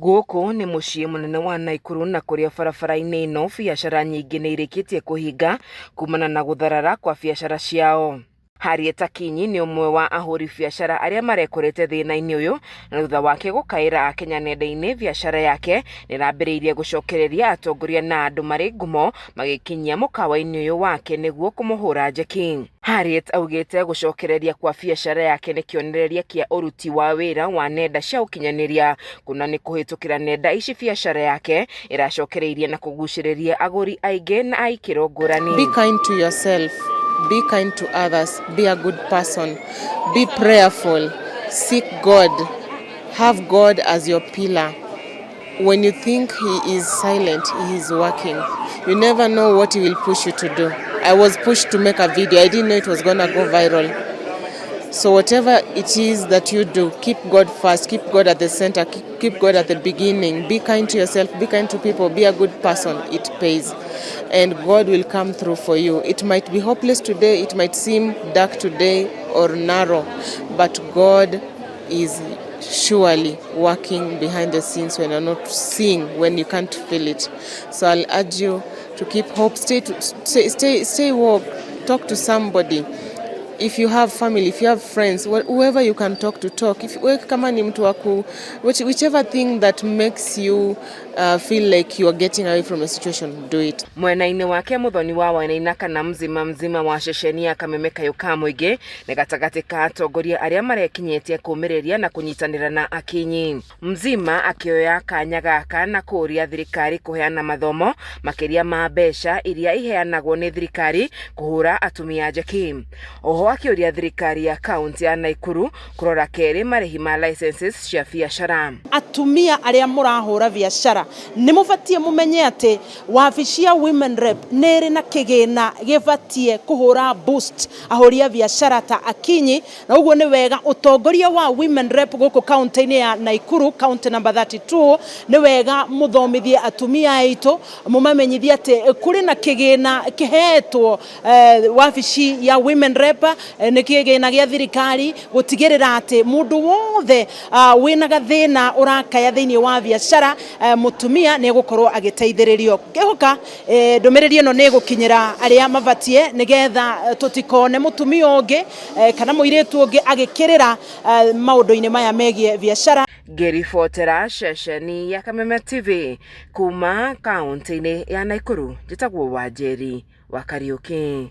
Gũkũ nĩ mũciĩ mũnene wa Naikuru na kũrĩa barabara-inĩ ĩno biacara nyingĩ nĩ irĩkĩtie kũhinga kumana na gũtharara kwa biacara ciao. Harriet Akinyi nĩ ũmwe wa ahũri biacara arĩa marekorete thĩna-inĩ ũyũ, na thutha wake gũkaĩra Akenya nenda-inĩ, biacara yake nĩ ĩrambĩrĩirie gũcokereria atongoria na andũ marĩ ngumo magĩkinyia mũkawa-inĩ ũyũ wake nĩguo kũmũhũra njeki. Harriet augĩte gũcokereria kwa biacara yake nĩ kĩonereria kĩa ũruti wa wĩra wa nenda cia ũkinyanĩria, kuna nĩ kũhĩtũkĩra nenda ici biacara yake ĩracokereirie na kũgucĩrĩria agũri aingĩ na aikĩro ngũrani. Be kind to yourself. Be kind to others. Be a good person. Be prayerful. Seek God. Have God as your pillar. When you think He is silent, He is working. You never know what He will push you to do. I was pushed to make a video. I didn't know it was going to go viral. So whatever it is that you do, keep God first, keep God at the center, keep God at the beginning. Be kind to yourself, be kind to people, be a good person. It pays. And God will come through for you. It might be hopeless today, it might seem dark today or narrow, but God is surely working behind the scenes when you're not seeing, when you can't feel it. So I'll urge you to keep hope, stay woke, talk to somebody. If you have family, if you have friends, whoever you can talk to, talk. If kama ni mtu waku, whichever thing that makes you feel like you are getting away from a situation, do it. Mwena-inĩ wake Muthoni wa Wainaina kana mzima wa ceceni ya Kameme Kayũ Mũingĩ nĩ gatagatĩ ka atongoria arĩa marekinyĩtie kũmĩrĩria na kũnyitanĩra na Akinyi. Mzima akĩoya kanya gaka na kũria thirikari kũheana mathomo makĩria ma mbeca iria iheanagwo nĩ thirikari kũhũra atumia njeki. Oho akĩũria thirikari ya kaunti ya Naikuru kũrora kerĩ marĩhi ma licenses cia biacara. Atumia arĩa mũrahũra biacara nĩ mũbatie mũmenye atĩ wabici ya Women Rep nĩ ĩrĩ na kĩgĩna gĩbatie kũhũra boost ahũria biacara ta Akinyi, na ũguo nĩ wega ũtongoria wa Women Rep gũkũ kaunti-inĩ ya Naikuru, county number 32, nĩ wega mũthomithie atumia aitũ, mũmamenyithie atĩ kũrĩ na kĩgĩna kĩhetwo wabici ya Women Rep, nĩ kĩgĩna gĩa thirikari gũtigĩrĩra atĩ mũndũ wothe wĩna gathĩna ũrakaya thĩinĩ wa biacara, mutumia nĩ gũkorwo agĩteithĩrĩrio. Ngĩhoka ndũmĩrĩri ĩno nĩ gũkinyĩra arĩa mabatie nĩgetha tũtikone mutumia ũngĩ kana mũirĩtu ũngĩ agĩkĩrĩra maũndũ-inĩ maya megiĩ biacara. Ngĩribotera ceceni ya Kameme TV kuma kaunti-inĩ ya Naikuru, njĩtagwo Wanjeri wa Kariũki.